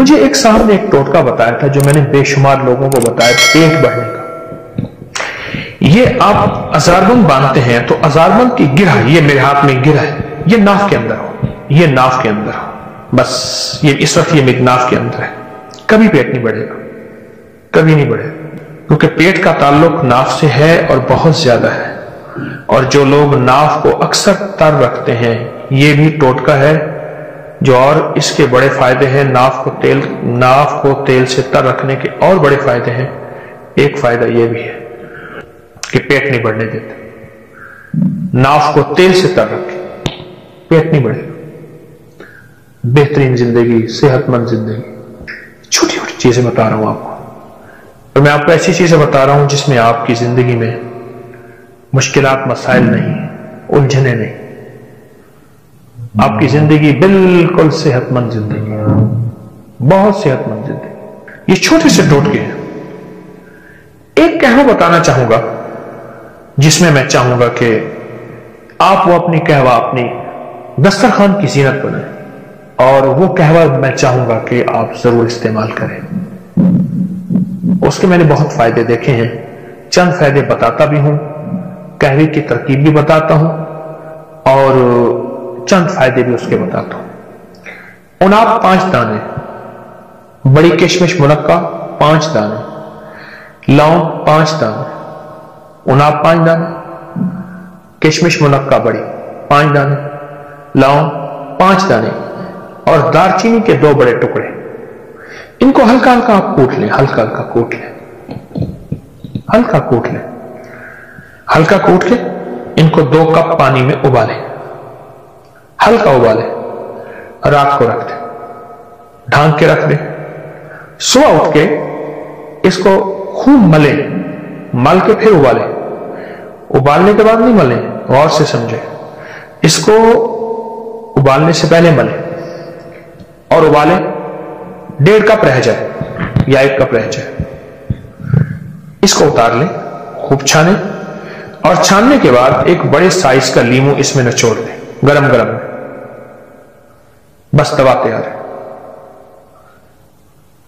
مجھے ایک صاحب نے ایک ٹوٹکا بتایا تھا جو میں نے بے شمار لوگوں کو بتایا، پیٹ بڑھنے کا۔ یہ آپ ازاربند باندھتے ہیں تو ازاربند کی گرہ، یہ میرے ہاتھ میں گرہ ہے، یہ ناف کے اندر ہو، یہ ناف کے اندر ہو، بس یہ اس وقت یہ میری ناف کے اندر ہے، کبھی پیٹ نہیں بڑھے گا، کبھی نہیں بڑھے گا، کیونکہ پیٹ کا تعلق ناف سے ہے اور بہت زیادہ ہے۔ اور جو لوگ ناف کو اکثر تر رکھتے ہیں، یہ بھی ٹوٹکا ہے جو اور اس کے بڑے فائدے ہیں، ناف کو تیل سے تر رکھنے کے اور بڑے فائدے ہیں۔ ایک فائدہ یہ بھی ہے کہ پیٹ نہیں بڑھنے دیتے، ناف کو تیل سے تر رکھے، پیٹ نہیں بڑھے، بہترین زندگی، صحت مند زندگی۔ چھوٹی چھوٹی چیزیں بتا رہا ہوں آپ کو، اور میں آپ کو ایسی چیزیں بتا رہا ہوں جس میں آپ کی زندگی میں مشکلات، مسائل نہیں، الجھنیں نہیں، آپ کی زندگی بالکل صحت مند زندگی، بہت صحت مند زندگی۔ یہ چھوٹے سے ٹوٹکے ہیں۔ ایک قہوہ بتانا چاہوں گا جس میں چاہوں گا کہ آپ وہ اپنی قہوہ اپنی دسترخوان کی زینت بنائیں، اور وہ قہوہ میں چاہوں گا کہ آپ ضرور استعمال کریں۔ اس کے میں نے بہت فائدے دیکھے ہیں، چند فائدے بتاتا بھی ہوں، قہوے کی ترکیب بھی بتاتا ہوں، اور چند فائدے بھی اس کے بتاتا ہوں۔ اناب 5 دانے، بڑی کشمش منقع 5 دانے، لونگ 5 دانے، اناب 5 دانے، کشمش منقع بڑی 5 دانے، لونگ 5 دانے، اور دارچینی کے 2 بڑے ٹکڑے۔ ان کو ہلکا ہلکا آپ کوٹ لیں، ہلکا ہلکا کوٹ لیں، ہلکا کوٹ لیں، ہلکا کوٹ کے ان کو 2 کپ پانی میں ابالیں، ہلکا ابالیں، رات کو رکھ دیں، ڈھانک کے رکھ دیں۔ صبح اٹھ کے اس کو خوب ملیں، مل کے پھر ابالیں، ابالنے کے بعد نہیں ملیں، غور سے سمجھیں، اس کو ابالنے سے پہلے ملیں اور ابالیں، 1.5 کپ رہ جائے یا 1 کپ رہ جائے، اس کو اتار لیں، خوب چھانیں، اور چھاننے کے بعد ایک بڑے سائز کا لیمو اس میں نچوڑ دیں، گرم گرم میں، بس دوا تیار ہے۔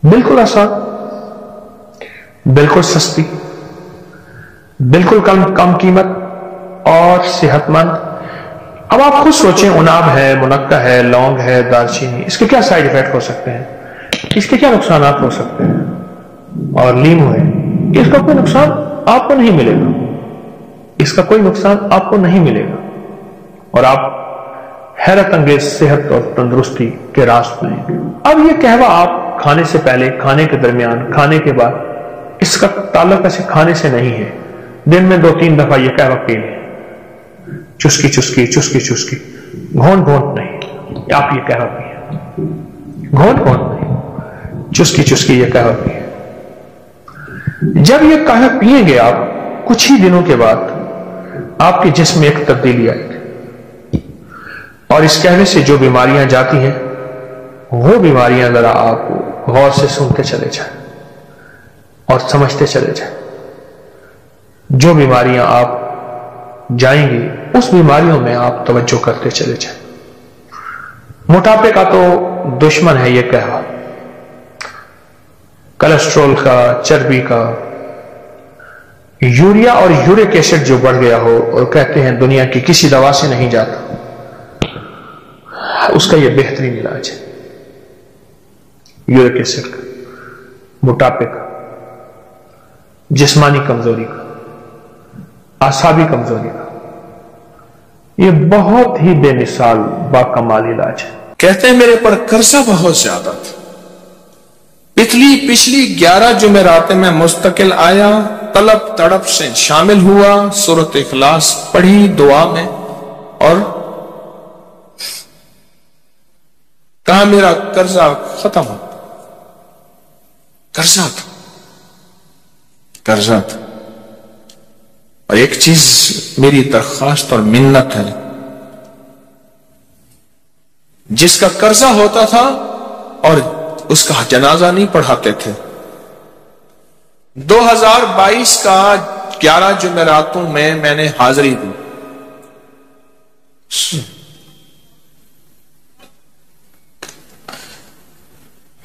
بالکل آسان، بالکل سستی، بالکل کم قیمت اور صحت مند۔ اب آپ خود سوچیں، اناب ہے، منقع ہے، لونگ ہے، دارچینی، اس کے کیا سائیڈ ایفیکٹ ہو سکتے ہیں، اس کے کیا نقصانات ہو سکتے ہیں، اور لیمو ہے، اس کا کوئی نقصان آپ کو نہیں ملے گا، اس کا کوئی نقصان آپ کو نہیں ملے گا، اور آپ حیرت انگیز صحت اور تندرستی کے راز پائیں گے۔ اب یہ قہوہ آپ کھانے سے پہلے، کھانے کے درمیان، کھانے کے بعد، اس کا تعلق ایسے کھانے سے نہیں ہے، دن میں 2-3 دفعہ یہ قہوہ پی لیں، چسکی چسکی چسکی چسکی، گھونٹ گھونٹ نہیں، آپ یہ قہوہ پیئیں، گھونٹ گھونٹ نہیں، چسکی چسکی یہ قہوہ پیئیں۔ جب یہ قہوہ پیئیں گے آپ، کچھ ہی دنوں کے بعد آپ کے جسم میں ایک تبدیلی آئے گی، اور اس قہوے سے جو بیماریاں جاتی ہیں، وہ بیماریاں ذرا آپ غور سے سنتے چلے جائیں اور سمجھتے چلے جائیں۔ جو بیماریاں آپ جائیں گی، اس بیماریوں میں آپ توجہ کرتے چلے جائیں۔ موٹاپے کا تو دشمن ہے یہ قہوہ، کولسٹرول کا، چربی کا، یوریا اور یورک ایسڈ جو بڑھ گیا ہو اور کہتے ہیں دنیا کی کسی دوا سے نہیں جاتا، اس کا یہ بہترین علاج ہے، یورک ایسڈ کا، موٹاپے کا، جسمانی کمزوری کا، اعصابی کمزوری کا، یہ بہت ہی بے مثال باکمال علاج ہے۔ کہتے ہیں میرے پر قرضہ بہت زیادہ تھا، پچھلی 11 جمعراتیں میں مستقل آیا، طلب تڑپ سے شامل ہوا، سورۃ اخلاص پڑھی دعا میں، اور کہا میرا قرضہ ختم ہو۔ قرضہ تھا، اور ایک چیز میری درخواست اور منت ہے، جس کا قرضہ ہوتا تھا اور اس کا جنازہ نہیں پڑھاتے تھے، 2022 کا 11 جمعراتوں میں نے حاضری دی،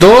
2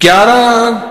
11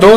2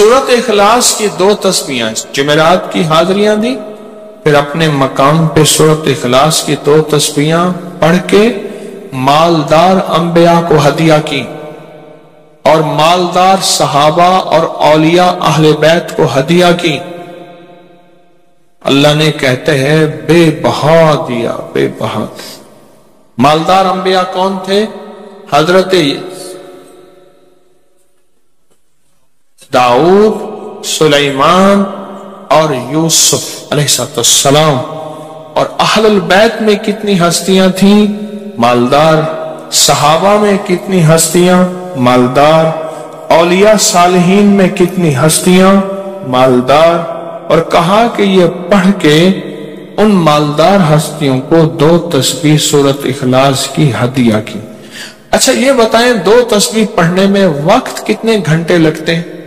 سورت اخلاص کی 2 تسبیحاں، جمعرات کی حاضریاں دی، پھر اپنے مقام پہ سورت اخلاص کی 2 تسبیحاں پڑھ کے مالدار انبیاء کو ہدیہ کی اور مالدار صحابہ اور اولیاء اہل بیت کو ہدیہ کی۔ اللہ نے کہتے ہیں بے بہا دیا، بے بہا۔ مالدار انبیاء کون تھے؟ حضرت داؤد، سلیمان اور یوسف علیہ السلام۔ اور اہل البیت میں کتنی ہستیاں تھیں؟ مالدار۔ صحابہ میں کتنی ہستیاں؟ مالدار۔ اولیاء صالحین میں کتنی ہستیاں؟ مالدار۔ اور کہا کہ یہ پڑھ کے ان مالدار ہستیوں کو 2 تسبیح سورت اخلاص کی ہدیہ کی۔ اچھا یہ بتائیں 2 تسبیح پڑھنے میں وقت کتنے گھنٹے لگتے ہیں؟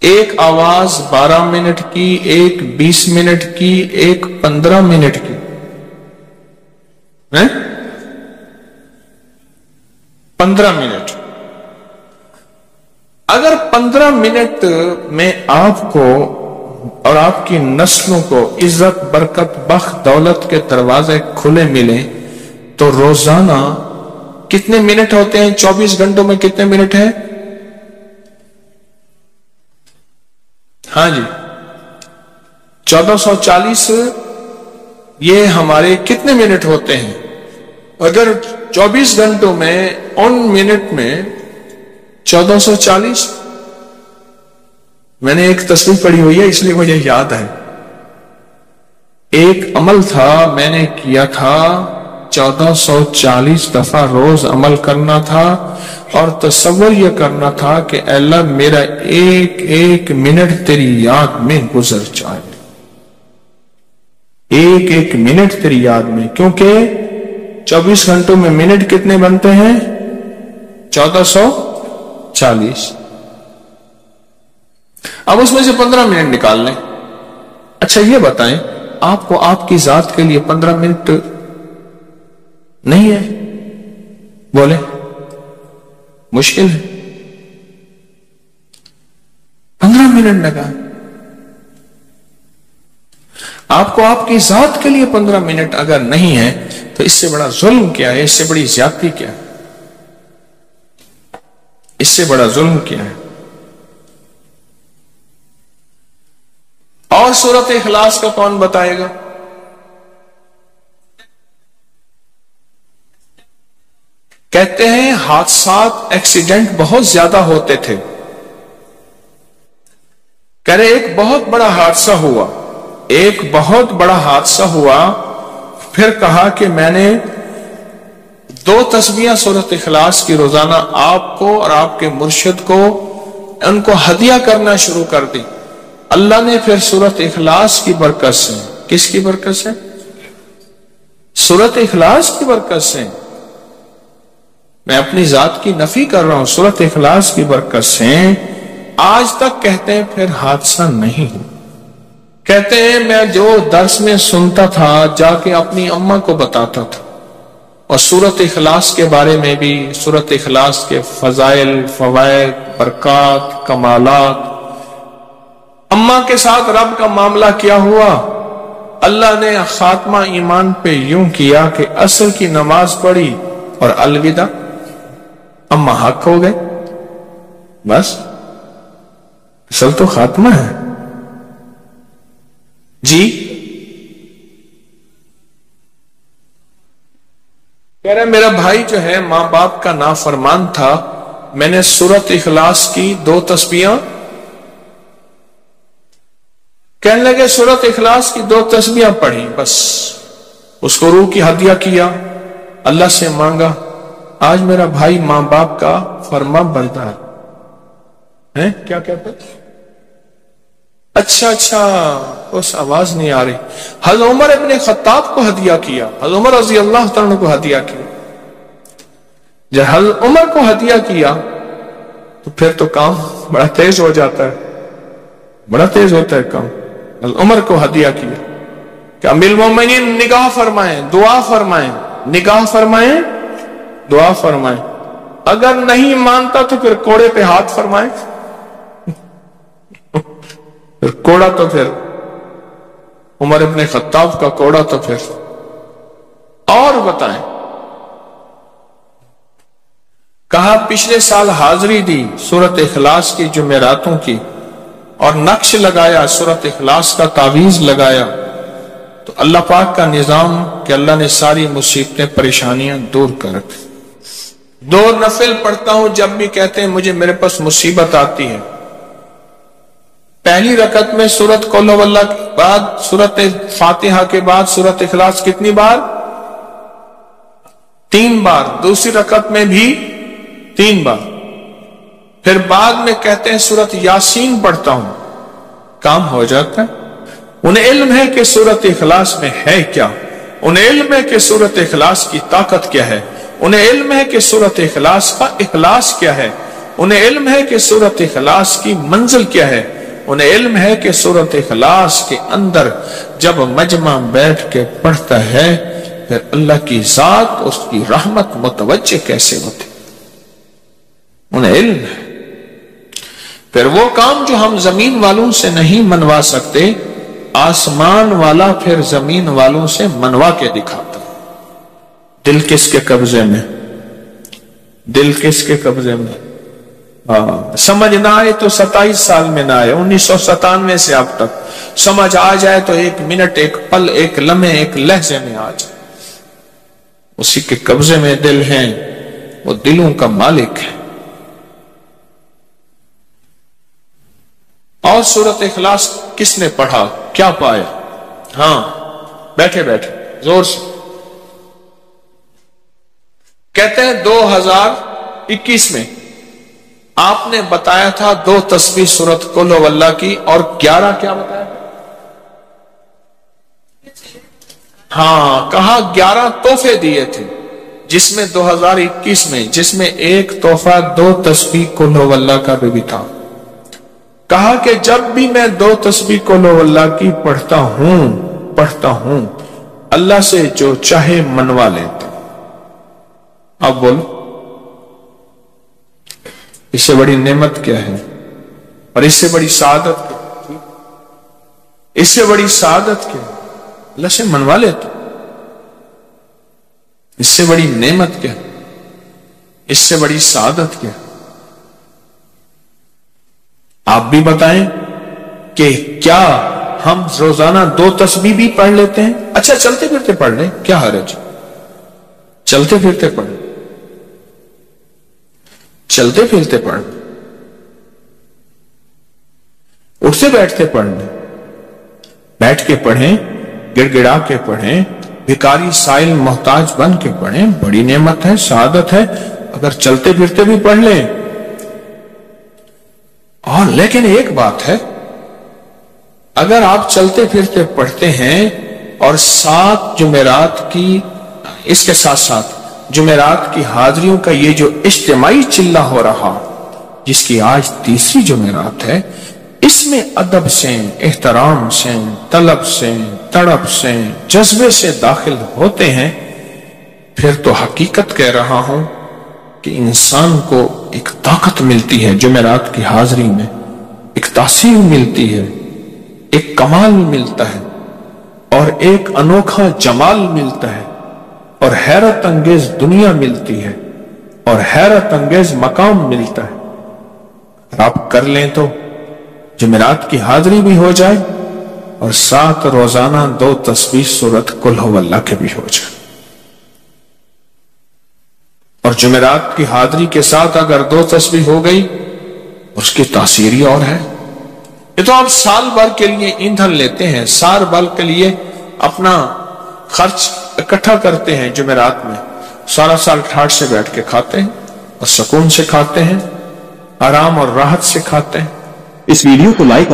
ایک آواز 12 منٹ کی، ایک 20 منٹ کی، ایک 15 منٹ کی، 15 منٹ۔ اگر 15 منٹ میں آپ کو اور آپ کی نسلوں کو عزت، برکت، بخت، دولت کے دروازے کھلے ملیں تو روزانہ کتنے منٹ ہوتے ہیں؟ 24 گھنٹوں میں کتنے منٹ ہیں؟ ہاں جی 1440۔ یہ ہمارے کتنے منٹ ہوتے ہیں؟ اگر 24 گھنٹوں میں ان منٹ میں 1440۔ میں نے ایک تصویر پڑھی ہوئی ہے اس لیے مجھے یاد ہے۔ ایک عمل تھا میں نے کیا تھا 1440 دفعہ روز عمل کرنا تھا اور تصور یہ کرنا تھا کہ اے اللہ میرا ایک ایک منٹ تیری یاد میں گزر جائے، ایک ایک منٹ تیری یاد میں، کیونکہ 24 گھنٹوں میں منٹ کتنے بنتے ہیں؟ 1440۔ اب اس میں سے 15 منٹ نکال لیں۔ اچھا یہ بتائیں آپ کو آپ کی ذات کے لیے 15 منٹ نہیں ہے؟ بولے مشکل ہے؟ 15 منٹ لگا۔ آپ کو آپ کی ذات کے لیے 15 منٹ اگر نہیں ہے تو اس سے بڑا ظلم کیا ہے؟ اس سے بڑی زیادتی کیا ہے؟ اس سے بڑا ظلم کیا ہے؟ اور سورت اخلاص کا کون بتائے گا؟ کہتے ہیں حادثات، ایکسیڈنٹ بہت زیادہ ہوتے تھے۔ کہہ رہے ایک بہت بڑا حادثہ ہوا، ایک بہت بڑا حادثہ ہوا، پھر کہا کہ میں نے 2 تسبیحاں سورت اخلاص کی روزانہ آپ کو اور آپ کے مرشد کو ان کو ہدیہ کرنا شروع کر دی۔ اللہ نے پھر سورت اخلاص کی برکت سے، کس کی برکت سے؟ سورت اخلاص کی برکت سے، میں اپنی ذات کی نفی کر رہا ہوں، سورت اخلاص کی برکت سے آج تک کہتے ہیں پھر حادثہ نہیں ہو۔ کہتے ہیں میں جو درس میں سنتا تھا جا کے اپنی اماں کو بتاتا تھا، اور سورت اخلاص کے بارے میں بھی، سورت اخلاص کے فضائل، فوائد، برکات، کمالات۔ اماں کے ساتھ رب کا معاملہ کیا ہوا؟ اللہ نے خاتمہ ایمان پہ یوں کیا کہ عصر کی نماز پڑھی اور الوداع، اماں حق ہو گئے، بس اصل تو خاتمہ ہے جی۔ کہہ رہے میرا بھائی جو ہے ماں باپ کا نافرمان تھا، میں نے سورت اخلاص کی 2 تسبیحاں، کہنے لگے سورت اخلاص کی 2 تسبیحاں پڑھی، بس اس کو روح کی ہدیہ کیا، اللہ سے مانگا۔ آج میرا بھائی ماں باپ کا فرما بردار ہے۔ کیا کہتا؟ اچھا اس آواز نہیں آ رہی۔ حضرت عمر ابن خطاب کو ہدیہ کیا، حضرت عمر رضی اللہ تعالیٰ کو ہدیہ کیا۔ جب حضرت عمر کو ہدیہ کیا تو پھر تو کام بڑا تیز ہو جاتا ہے، بڑا تیز ہوتا ہے کام۔ حضرت عمر کو ہدیہ کیا کہ امیر المومنین نگاہ فرمائیں، دعا فرمائیں، نگاہ فرمائیں، دعا فرمائیں۔ اگر نہیں مانتا تو پھر کوڑے پہ ہاتھ فرمائے. پھر کوڑا تو پھر عمر ابن خطاب کا کوڑا تو پھر. اور بتائیں. کہا پچھلے سال حاضری دی سورت اخلاص کی جمعراتوں کی اور نقش لگایا سورت اخلاص کا تعویذ لگایا تو اللہ پاک کا نظام کہ اللہ نے ساری مصیبتیں پریشانیاں دور کر رکھی. 2 نفل پڑھتا ہوں جب بھی کہتے ہیں مجھے میرے پاس مصیبت آتی ہے. پہلی رکعت میں سورت قل هو اللہ کے بعد سورت فاتحہ کے بعد سورت اخلاص کتنی بار؟ 3 بار. دوسری رکعت میں بھی 3 بار. پھر بعد میں کہتے ہیں سورت یاسین پڑھتا ہوں. کام ہو جاتا ہے. انہیں علم ہے کہ سورت اخلاص میں ہے کیا, انہیں علم ہے کہ سورت اخلاص کی طاقت کیا ہے, انہیں علم ہے کہ سورت اخلاص کا اخلاص کیا ہے, انہیں علم ہے کہ سورت اخلاص کی منزل کیا ہے, انہیں علم ہے کہ سورت اخلاص کے اندر جب مجمع بیٹھ کے پڑھتا ہے پھر اللہ کی ذات اس کی رحمت متوجہ کیسے ہوتی. انہیں علم ہے. پھر وہ کام جو ہم زمین والوں سے نہیں منوا سکتے آسمان والا پھر زمین والوں سے منوا کے دکھاتا. دل کس کے قبضے میں؟ دل کس کے قبضے میں؟ سمجھ نہ آئے تو 27 سال میں نہ آئے, 1997 سے اب تک. سمجھ آ جائے تو 1 منٹ, 1 پل, 1 لمحے, 1 لہجے میں آ جائے. اسی کے قبضے میں دل ہیں, وہ دلوں کا مالک ہے. اور سورت اخلاص کس نے پڑھا کیا پایا؟ ہاں بیٹھے بیٹھے زور سے کہتے ہیں 2021 میں آپ نے بتایا تھا 2 تسبیح سورت قل هو اللہ کی اور 11 کیا بتایا تھا؟ ہاں کہا 11 تحفے دیے تھے جس میں 2021 میں جس میں ایک تحفہ 2 تسبیح قل هو اللہ کا بھی تھا. کہا کہ جب بھی میں 2 تسبیح قل هو اللہ کی پڑھتا ہوں اللہ سے جو چاہے منوا لیتا. اب بولو اس سے بڑی نعمت کیا ہے اور اس سے بڑی سعادت کیا؟ اس سے بڑی سعادت کیا؟ اللہ سے منوا لیتا. اس سے بڑی نعمت کیا؟ اس سے بڑی سعادت کیا؟ آپ بھی بتائیں کہ کیا ہم روزانہ 2 تسبیح بھی پڑھ لیتے ہیں؟ اچھا چلتے پھرتے پڑھ لیں, کیا حرج؟ چلتے پھرتے پڑھ لیں, چلتے پھرتے پڑھ لیں, اٹھتے بیٹھتے پڑھ لیں, بیٹھ کے پڑھیں, گڑ گڑا کے پڑھیں, بھکاری سائل محتاج بن کے پڑھیں. بڑی نعمت ہے, سعادت ہے اگر چلتے پھرتے بھی پڑھ لیں. اور لیکن ایک بات ہے, اگر آپ چلتے پھرتے پڑھتے ہیں اور 7 جمعرات کی اس کے ساتھ ساتھ جمعرات کی حاضریوں کا یہ جو اجتماعی چلہ ہو رہا جس کی آج 3ری جمعرات ہے, اس میں ادب سے, احترام سے, طلب سے, تڑپ سے, جذبے سے داخل ہوتے ہیں, پھر تو حقیقت کہہ رہا ہوں کہ انسان کو ایک طاقت ملتی ہے جمعرات کی حاضری میں, ایک تاثیر ملتی ہے, ایک کمال ملتا ہے اور ایک انوکھا جمال ملتا ہے اور حیرت انگیز دنیا ملتی ہے اور حیرت انگیز مقام ملتا ہے. اگر آپ کر لیں تو جمعرات کی حاضری بھی ہو جائے اور ساتھ روزانہ 2 تسبیح سورت قل هو اللہ کے بھی ہو جائے. اور جمعرات کی حاضری کے ساتھ اگر 2 تسبیح ہو گئی اس کی تاثیر ہی اور ہے. یہ تو آپ سال بھر کے لیے ایندھن لیتے ہیں, سال بھر کے لیے اپنا خرچ اکٹھا کرتے ہیں جمعرات میں, سارا سال ٹھاٹ سے بیٹھ کے کھاتے ہیں اور سکون سے کھاتے ہیں, آرام اور راحت سے کھاتے ہیں. اس ویڈیو کو لائک